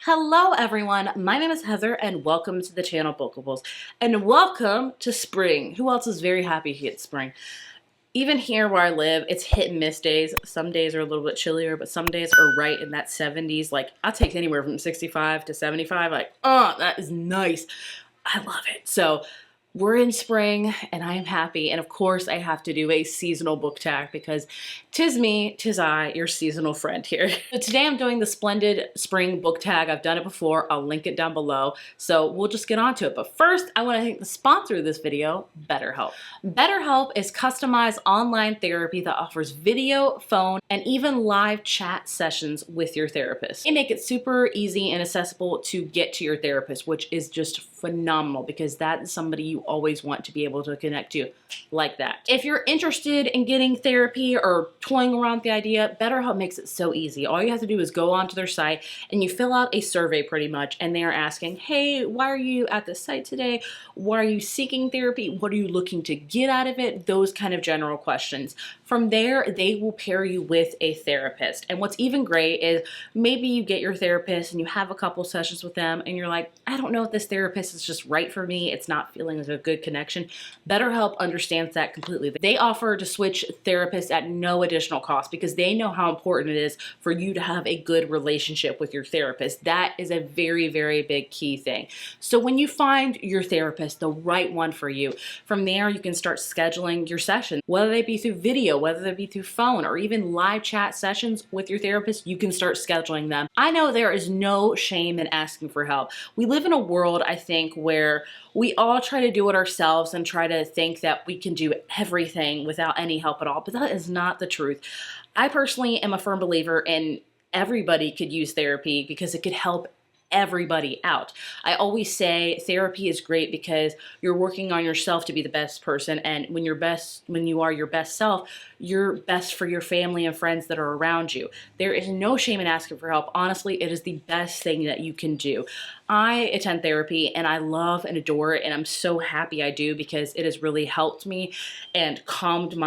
Hello everyone, my name is Heather and welcome to the channel Bookables. And welcome to spring. Who else is very happy to get spring? Even here where I live, it's hit and miss days. Some days are a little bit chillier, but some days are right in that 70s. Like, I'll take anywhere from 65 to 75. Like, oh, that is nice. I love it. So we're in spring and I am happy. And of course I have to do a seasonal book tag because 'tis me, 'tis I, your seasonal friend here. So today I'm doing the Splendid spring book tag. I've done it before. I'll link it down below. So we'll just get on to it. But first I want to thank the sponsor of this video, BetterHelp. BetterHelp is customized online therapy that offers video, phone, and even live chat sessions with your therapist. They make it super easy and accessible to get to your therapist, which is just phenomenal because that is somebody you always want to be able to connect to like that. If you're interested in getting therapy or toying around with the idea, BetterHelp makes it so easy. All you have to do is go onto their site and you fill out a survey pretty much, and they are asking, hey, why are you at the site today? Why are you seeking therapy? What are you looking to get out of it? Those kind of general questions. From there, they will pair you with a therapist. And what's even great is maybe you get your therapist and you have a couple sessions with them and you're like, I don't know if this therapist is just right for me. It's not feeling like a good connection. BetterHelp understands that completely. They offer to switch therapists at no additional cost because they know how important it is for you to have a good relationship with your therapist. That is a very, very big key thing. So when you find your therapist, the right one for you, from there you can start scheduling your sessions, whether they be through video, whether they be through phone, or even live chat sessions with your therapist, you can start scheduling them. I know there is no shame in asking for help. We live in a world, I think, where we all try to do it ourselves and try to think that we can do everything without any help at all, but that is not the truth. I personally am a firm believer in everybody could use therapy because it could help everybody out. I always say therapy is great because you're working on yourself to be the best person, and when you are your best self, you're best for your family and friends that are around you. There is no shame in asking for help. Honestly, it is the best thing that you can do. I attend therapy and I love and adore it, and I'm so happy I do because it has really helped me and calmed a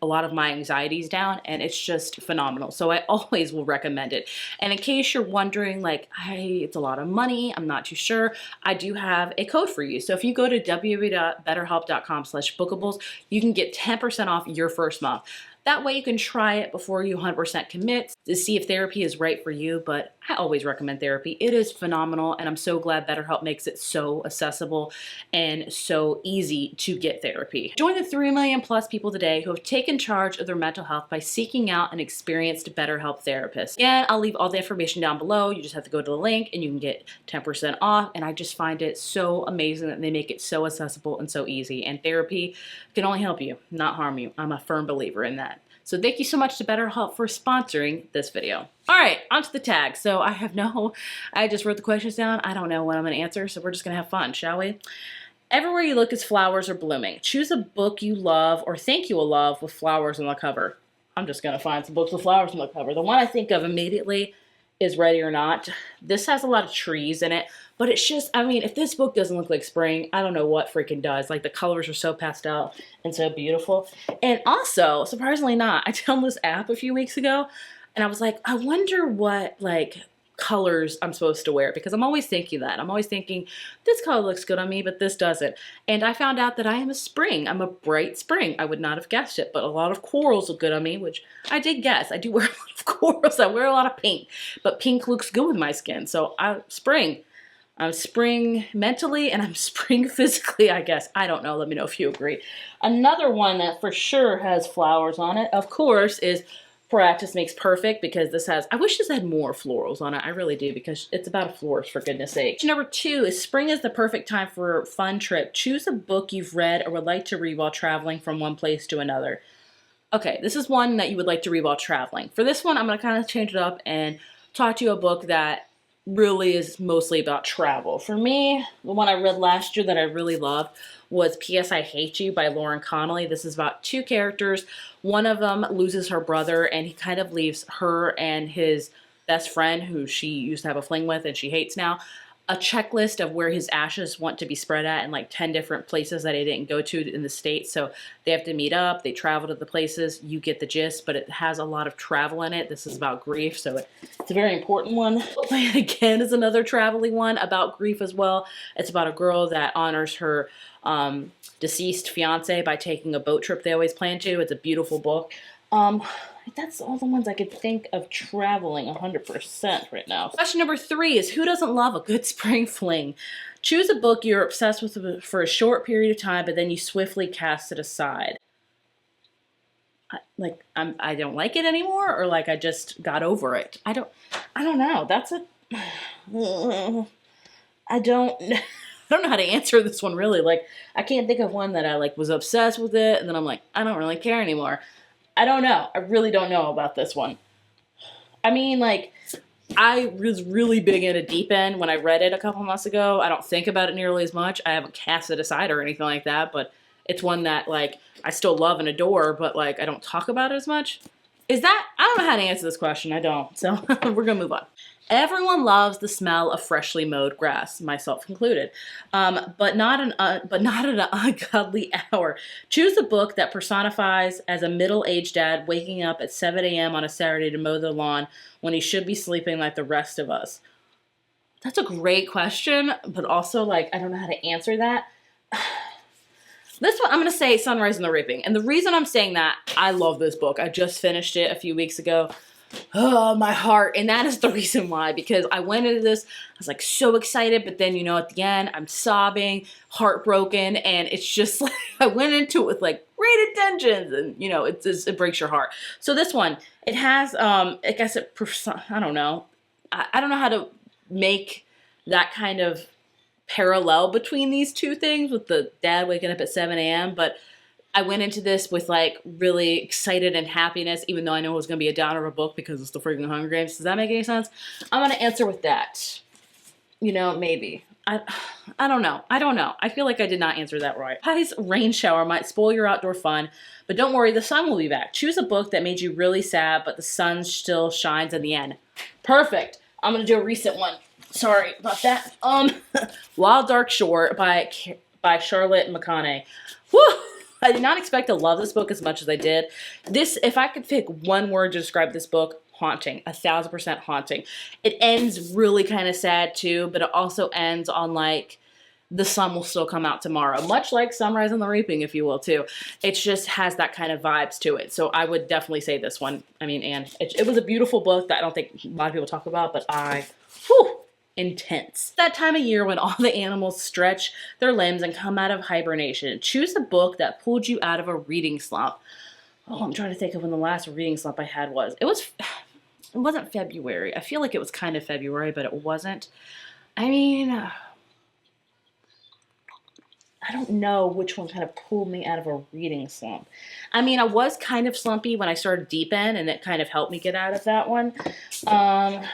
lot of my anxieties down, and it's just phenomenal. So I always will recommend it. And in case you're wondering, like, it's a lot of money, I'm not too sure, I do have a code for you. So if you go to www.betterhelp.com/bookables, you can get 10% off your first month. That way you can try it before you 100% commit to see if therapy is right for you, but I always recommend therapy. It is phenomenal, and I'm so glad BetterHelp makes it so accessible and so easy to get therapy. Join the 3 million plus people today who have taken charge of their mental health by seeking out an experienced BetterHelp therapist. Again, I'll leave all the information down below. You just have to go to the link and you can get 10% off, and I just find it so amazing that they make it so accessible and so easy, and therapy can only help you, not harm you. I'm a firm believer in that. So thank you so much to BetterHelp for sponsoring this video. All right, onto the tag. So I just wrote the questions down. I don't know what I'm gonna answer, so we're just gonna have fun, shall we? Everywhere you look is flowers are blooming. Choose a book you love or think you will love with flowers on the cover. I'm just gonna find some books with flowers on the cover. The one I think of immediately is Ready or Not. This has a lot of trees in it, but it's just, I mean, if this book doesn't look like spring, I don't know what freaking does. Like, the colors are so pastel and so beautiful. And also, surprisingly not, I downloaded this app a few weeks ago, and I was like, I wonder what, like, colors I'm supposed to wear, because I'm always thinking that. I'm always thinking, this color looks good on me, but this doesn't. And I found out that I am a spring. I'm a bright spring. I would not have guessed it, but a lot of corals look good on me, which I did guess. I do wear a lot of corals. I wear a lot of pink, but pink looks good with my skin. So I'm spring. I'm spring mentally and I'm spring physically, I guess. I don't know. Let me know if you agree. Another one that for sure has flowers on it, of course, is Practice Makes Perfect, because this has, I wish this had more florals on it. I really do, because it's about a florist, for goodness sake. Number 2 is Spring is the perfect time for a fun trip. Choose a book you've read or would like to read while traveling from one place to another. Okay, this is one that you would like to read while traveling. For this one, I'm going to kind of change it up and talk to you a book that really is mostly about travel. For me, the one I read last year that I really loved was P.S. I Hate You by Lauren Connolly. This is about 2 characters. One of them loses her brother, and he kind of leaves her and his best friend, who she used to have a fling with and she hates now, a checklist of where his ashes want to be spread at in like 10 different places that he didn't go to in the States. So they have to meet up, they travel to the places, you get the gist, but it has a lot of travel in it. This is about grief, so it's a very important one. Plan Again is another travel-y one about grief as well. It's about a girl that honors her deceased fiance by taking a boat trip they always plan to. It's a beautiful book. That's all the ones I could think of traveling 100% right now. Question number 3 is, who doesn't love a good spring fling? Choose a book you're obsessed with for a short period of time, but then you swiftly cast it aside. I don't like it anymore, or like I just got over it. I don't know. That's a I don't know how to answer this one really. Like, I can't think of one that I like was obsessed with it and then I'm like, I don't really care anymore. I don't know. I really don't know about this one. I mean, like, I was really big into Deep End when I read it a couple months ago. I don't think about it nearly as much. I haven't cast it aside or anything like that, but it's one that, like, I still love and adore, but, like, I don't talk about it as much. I don't know how to answer this question. I don't. So we're going to move on. Everyone loves the smell of freshly mowed grass, myself included, but not at an ungodly hour. Choose a book that personifies as a middle-aged dad waking up at 7 a.m. on a Saturday to mow the lawn when he should be sleeping like the rest of us. That's a great question, but also, like, I don't know how to answer that. This one, I'm going to say Sunrise and the Reaping. And the reason I'm saying that, I love this book. I just finished it a few weeks ago. Oh, my heart. And that is the reason why, because I went into this, I was like so excited, but then, you know, at the end, I'm sobbing, heartbroken, and it's just like, I went into it with like great intentions, and, you know, it breaks your heart. So this one, it has, I guess I don't know. I don't know how to make that kind of parallel between these two things with the dad waking up at 7 a.m., but I went into this with like really excited and happiness, even though I know it was going to be a downer of a book because it's the freaking Hunger Games. Does that make any sense? I'm going to answer with that. You know, maybe. I don't know. I feel like I did not answer that right. Pi's rain shower might spoil your outdoor fun, but don't worry, the sun will be back. Choose a book that made you really sad, but the sun still shines in the end. Perfect. I'm going to do a recent one. Sorry about that. Wild Dark Shore by Charlotte McConnay. Whew! I did not expect to love this book as much as I did. This, if I could pick one word to describe this book, haunting. 1,000% haunting. It ends really kind of sad too, but it also ends on like, the sun will still come out tomorrow. Much like Sunrise and the Reaping, if you will, too. It just has that kind of vibes to it. So I would definitely say this one. I mean, and it was a beautiful book that I don't think a lot of people talk about, but intense. That time of year when all the animals stretch their limbs and come out of hibernation. Choose a book that pulled you out of a reading slump. Oh, I'm trying to think of when the last reading slump I had was. It wasn't February. I feel like it was kind of February, but it wasn't. I mean, I don't know which one kind of pulled me out of a reading slump. I mean, I was kind of slumpy when I started Deep End, and it kind of helped me get out of that one.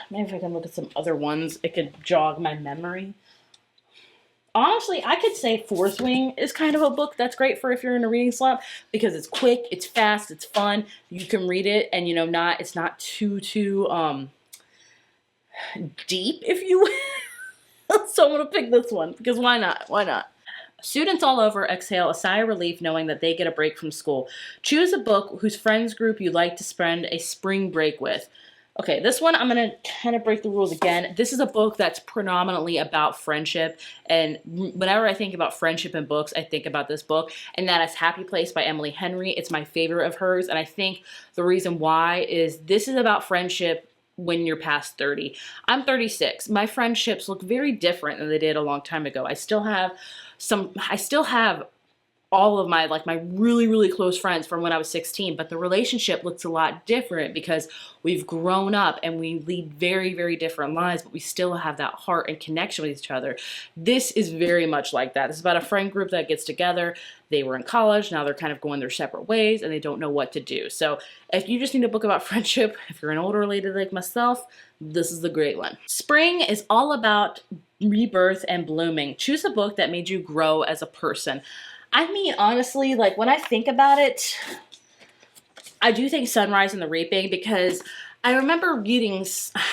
Maybe if I can look at some other ones, it could jog my memory. Honestly, I could say Fourth Wing is kind of a book that's great for if you're in a reading slump, because it's quick, it's fast, it's fun. You can read it, and you know, it's not too deep, if you will. So I'm gonna pick this one because why not? Why not? Students all over exhale a sigh of relief knowing that they get a break from school. Choose a book whose friends group you'd like to spend a spring break with. Okay, this one I'm going to kind of break the rules again. This is a book that's predominantly about friendship, and whenever I think about friendship in books, I think about this book, and that is Happy Place by Emily Henry. It's my favorite of hers, and I think the reason why is this is about friendship when you're past 30. I'm 36. My friendships look very different than they did a long time ago. I still have all of my really, really close friends from when I was 16, but the relationship looks a lot different because we've grown up and we lead very, very different lives, but we still have that heart and connection with each other. This is very much like that. This is about a friend group that gets together. They were in college, now they're kind of going their separate ways and they don't know what to do. So if you just need a book about friendship, if you're an older lady like myself, this is the great one. Spring is all about rebirth and blooming. Choose a book that made you grow as a person. I mean, honestly, like when I think about it, I do think Sunrise and the Reaping, because I remember reading,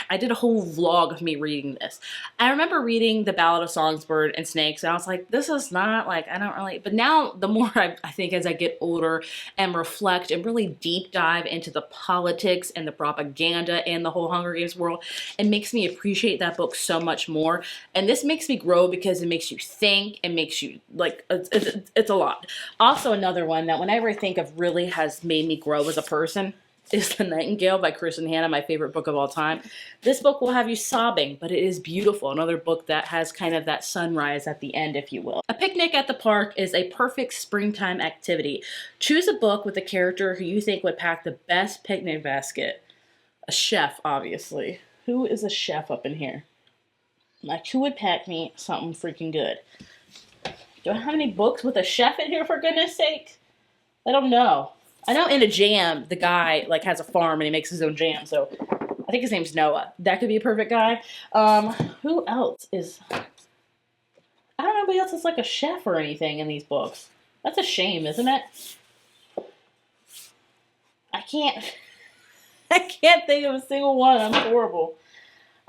I did a whole vlog of me reading this. I remember reading The Ballad of Songbirds and Snakes, and I was like, this is not like, I don't really, but now the more I think as I get older and reflect and really deep dive into the politics and the propaganda and the whole Hunger Games world, it makes me appreciate that book so much more. And this makes me grow because it makes you think, it makes you, like, it's a lot. Also another one that whenever I think of really has made me grow as a person is The Nightingale by Kristen Hanna, my favorite book of all time. This book will have you sobbing, but it is beautiful. Another book that has kind of that sunrise at the end, if you will. A picnic at the park is a perfect springtime activity. Choose a book with a character who you think would pack the best picnic basket. A chef, obviously. Who is a chef up in here? Like, who would pack me something freaking good? Do I have any books with a chef in here, for goodness sake? I don't know. I know in a jam, the guy like has a farm and he makes his own jam, so I think his name's Noah. That could be a perfect guy. Who else is... I don't know anybody else is like a chef or anything in these books. That's a shame, isn't it? I can't think of a single one. I'm horrible.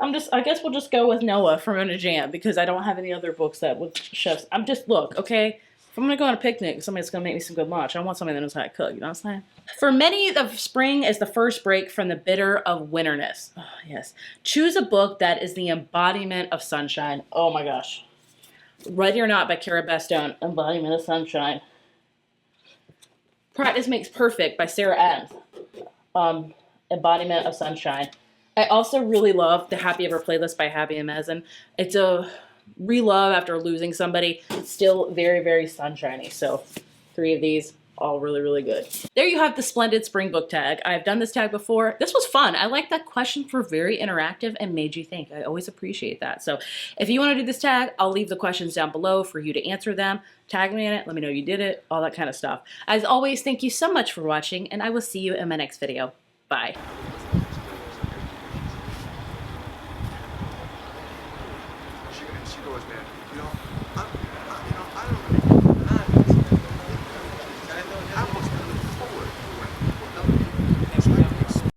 I guess we'll just go with Noah from In a Jam because I don't have any other books that with chefs. Look, okay? If I'm going to go on a picnic, somebody's going to make me some good lunch. I want somebody that knows how to cook, you know what I'm saying? For many, the spring is the first break from the bitter of winterness. Oh, yes. Choose a book that is the embodiment of sunshine. Oh my gosh. Ready or Not by Kara Bestone. Embodiment of sunshine. Practice Makes Perfect by Sarah Adams. Embodiment of sunshine. I also really love the Happy Ever playlist by Happy and Mezen. It's a re-love after losing somebody. It's still very, very sunshiny. So 3 of these, all really, really good. There you have the Splendid Spring Book Tag. I've done this tag before. This was fun. I like that questions were very interactive and made you think. I always appreciate that. So if you want to do this tag, I'll leave the questions down below for you to answer them. Tag me in it. Let me know you did it. All that kind of stuff. As always, thank you so much for watching, and I will see you in my next video. Bye. She goes, man. You know,